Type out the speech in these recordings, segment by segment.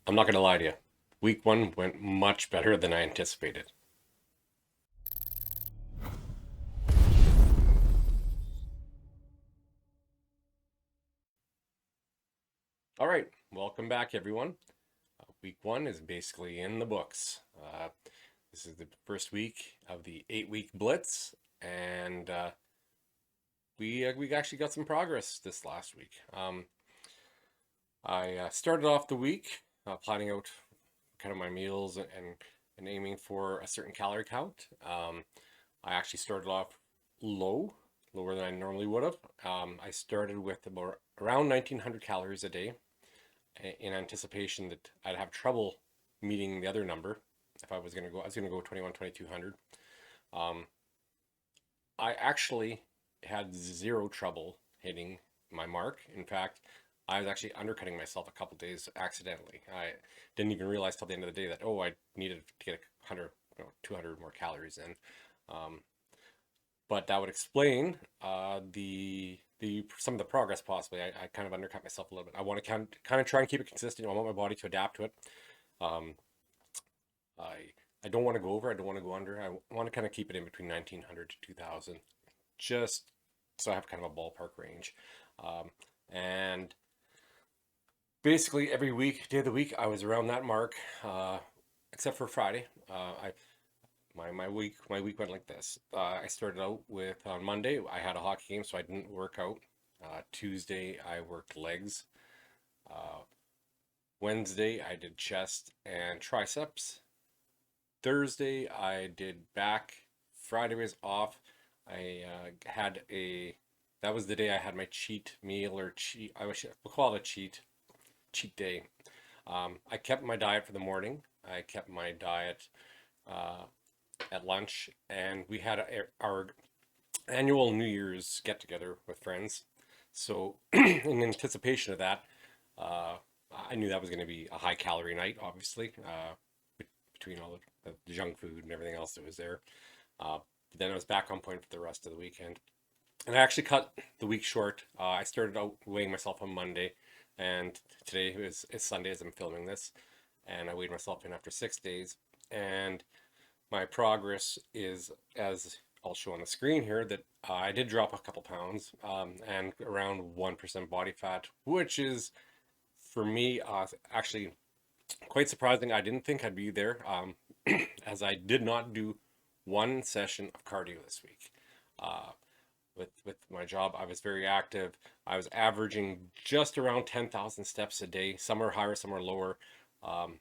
I'm not going to lie to you. Week one went much better than I anticipated. All right, welcome back, everyone. Week one is basically in the books. This is the first week of the 8-week Blitz, and we actually got some progress this last week. I started off the week planning out kind of my meals and aiming for a certain calorie count. I actually started off low, lower than I normally would have. I started with about around 1900 calories a day in anticipation that I'd have trouble meeting the other number if I was going to go. I was going to go 21, 2200. Um, I actually had zero trouble hitting my mark. In fact, I was actually undercutting myself a couple days accidentally. I didn't even realize till the end of the day that I needed to get 100, 200 more calories in. Um, but that would explain the some of the progress possibly. I kind of undercut myself a little bit. I want to kind of try and keep it consistent. I want my body to adapt to it. Um, I don't want to go over. I don't want to go under. I want to kind of keep it in between 1900 to 2000, just so I have kind of a ballpark range. And basically every day of the week, I was around that mark, except for Friday. My week went like this. I started out with on Monday. I had a hockey game, so I didn't work out. Tuesday I worked legs. Uh, Wednesday I did chest and triceps. Thursday I did back. Friday was off. I had a that was the day I had my cheat meal or cheat. We'll call it a cheat day. I kept my diet for the morning. I kept my diet uh, at lunch, and we had our annual New Year's get together with friends. So, in anticipation of that, uh, I knew that was going to be a high calorie night, obviously, between all the junk food and everything else that was there. But then I was back on point for the rest of the weekend. And I actually cut the week short. I started out weighing myself on Monday, and today is Sunday as I'm filming this. And I weighed myself in after 6 days. And my progress is, as I'll show on the screen here, that I did drop a couple pounds and around 1% body fat, which is for me actually quite surprising. I didn't think I'd be there as I did not do one session of cardio this week. Uh, with my job, I was very active. I was averaging just around 10,000 steps a day. Some are higher, some are lower. Um,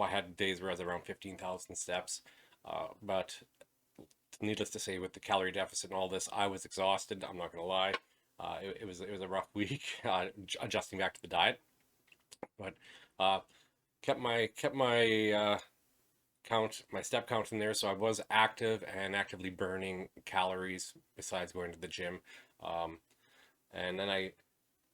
I had days where I was around 15,000 steps. But needless to say, with the calorie deficit and all this, I was exhausted. I'm not going to lie. It was a rough week adjusting back to the diet, but uh, kept my my step count in there, so I was active and actively burning calories besides going to the gym. Um, and then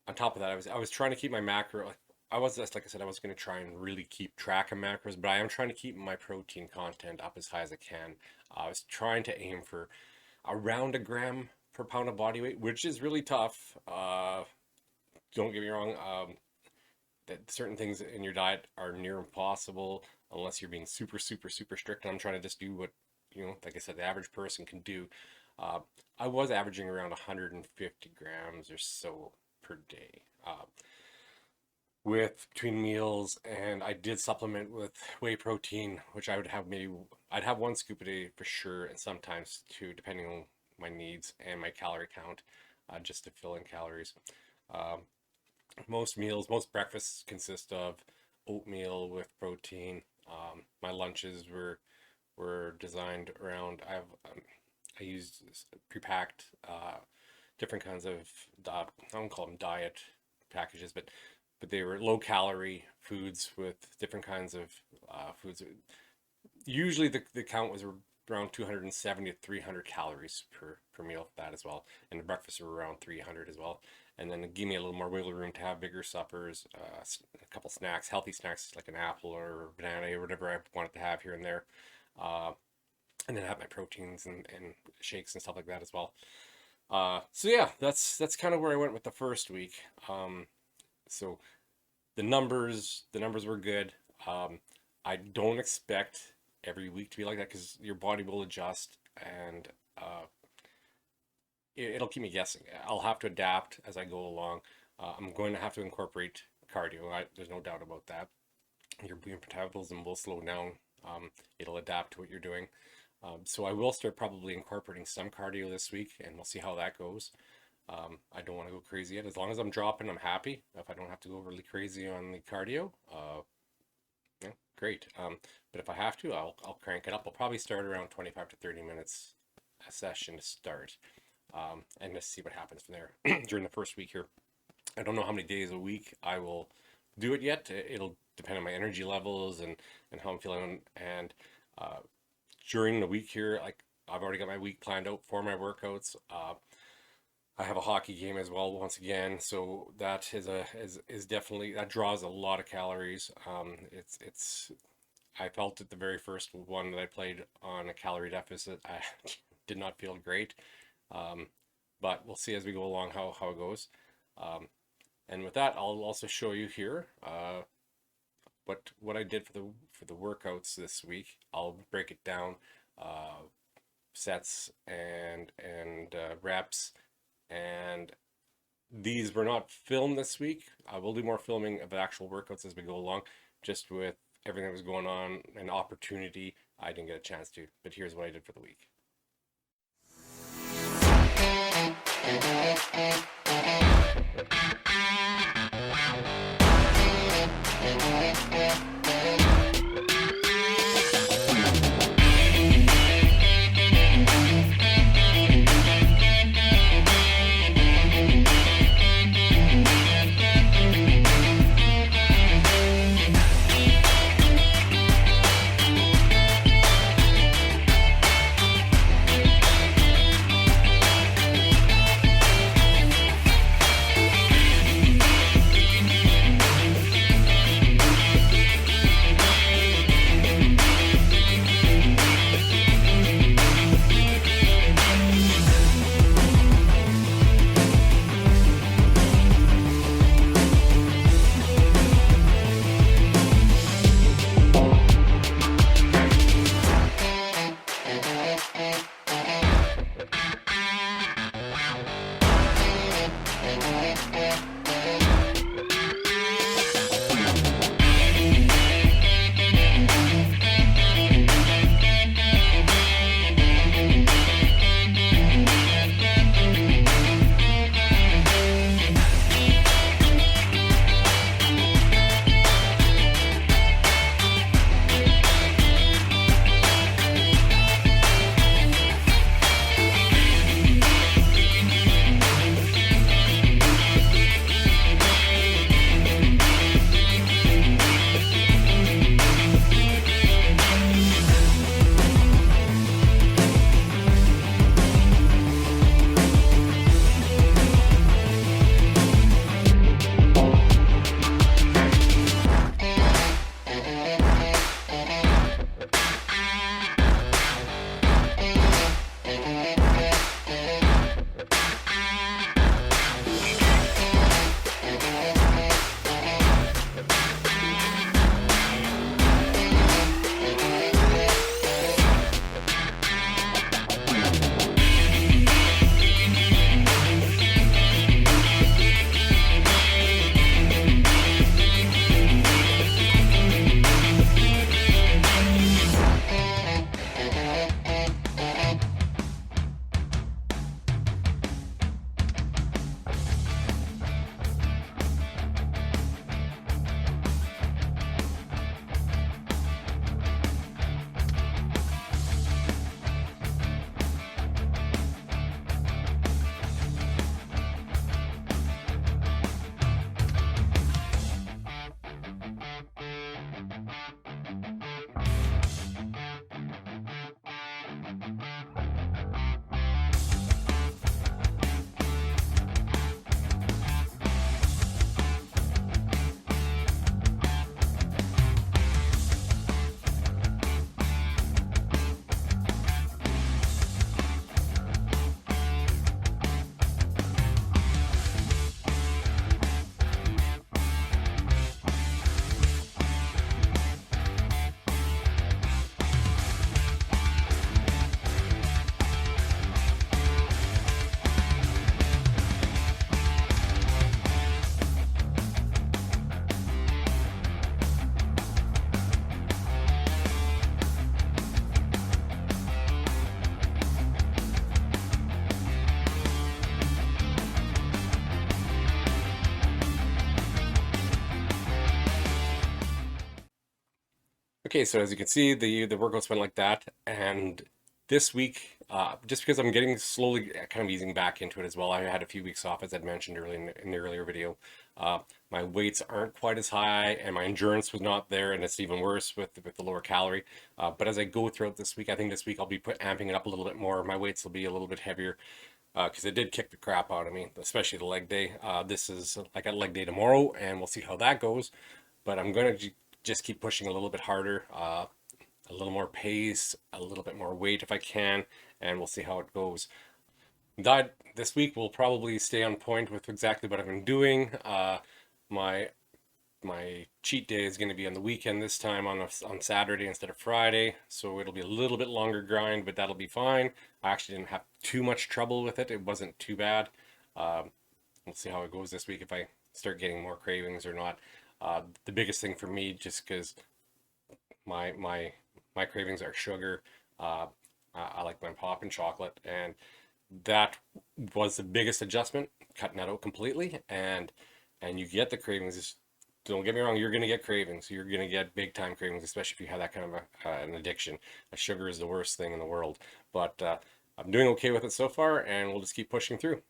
on top of that, I was trying to keep my macro. I was just like I said, I was going to try and really keep track of macros, but I am trying to keep my protein content up as high as I can. I was trying to aim for around a gram per pound of body weight, which is really tough. Don't get me wrong. That certain things in your diet are near impossible unless you're being super, super, super strict. And I'm trying to just do what, like I said, the average person can do. Uh, I was averaging around 150 grams or so per day. With between meals, and I did supplement with whey protein, which I'd have one scoop a day for sure, and sometimes two, depending on my needs and my calorie count, just to fill in calories. Um, most breakfasts consist of oatmeal with protein. My lunches were designed around. I used pre-packed different kinds of I don't call them diet packages, but they were low calorie foods with different kinds of foods. Usually the count was around 270 to 300 calories per meal for that as well. And the breakfasts were around 300 as well. And then it gave me a little more wiggle room to have bigger suppers, a couple snacks, healthy snacks like an apple or banana or whatever I wanted to have here and there. Uh, and then have my proteins and shakes and stuff like that as well. So yeah, that's kind of where I went with the first week. So the numbers were good. I don't expect every week to be like that because your body will adjust, and it'll keep me guessing. I'll have to adapt as I go along. I'm going to have to incorporate cardio. There's no doubt about that. Your metabolism will slow down. It'll adapt to what you're doing. So I will start probably incorporating some cardio this week, and we'll see how that goes. I don't want to go crazy yet. As long as I'm dropping, I'm happy. If I don't have to go really crazy on the cardio, yeah, great. But if I have to, I'll crank it up. I'll probably start around 25 to 30 minutes a session to start, and just see what happens from there during the first week here. I don't know how many days a week I will do it yet. It'll depend on my energy levels and how I'm feeling. And during the week here, like I've already got my week planned out for my workouts. I have a hockey game as well once again, so that is definitely, that draws a lot of calories. It's I felt it the very first one that I played on a calorie deficit. I did not feel great, but we'll see as we go along how it goes. And with that, I'll also show you here what I did for the workouts this week. I'll break it down, sets and reps. And these were not filmed this week. I will do more filming of the actual workouts as we go along. Just with everything that was going on, an opportunity, I didn't get a chance to. But here's what I did for the week. Okay, so as you can see, the workouts went like that, and this week, just because I'm getting slowly kind of easing back into it as well, I had a few weeks off, as I'd mentioned earlier in the earlier video. Uh, my weights aren't quite as high, and my endurance was not there, and it's even worse with the lower calorie. But as I go throughout this week, I think this week I'll be amping it up a little bit more. My weights will be a little bit heavier because it did kick the crap out of me, especially the leg day. I got leg day tomorrow, and we'll see how that goes. But I'm gonna just keep pushing a little bit harder, a little more pace, a little bit more weight if I can, and we'll see how it goes. Diet this week will probably stay on point with exactly what I've been doing. My my cheat day is going to be on the weekend this time on Saturday instead of Friday, so it'll be a little bit longer grind, but that'll be fine. I actually didn't have too much trouble with it. It wasn't too bad. We'll see how it goes this week if I start getting more cravings or not. The biggest thing for me, just because my my my cravings are sugar. I like my pop and chocolate, and that was the biggest adjustment, cutting that out completely. And you get the cravings. Don't get me wrong, you're gonna get cravings. You're gonna get big time cravings, especially if you have that kind of an addiction. Sugar is the worst thing in the world, but I'm doing okay with it so far, and we'll just keep pushing through.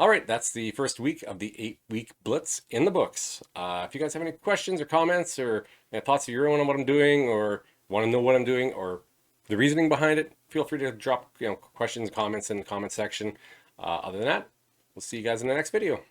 All right, that's the first week of the 8-week Blitz in the books. If you guys have any questions or comments or thoughts of your own on what I'm doing, or want to know what I'm doing or the reasoning behind it, feel free to drop questions, comments in the comment section. Other than that, we'll see you guys in the next video.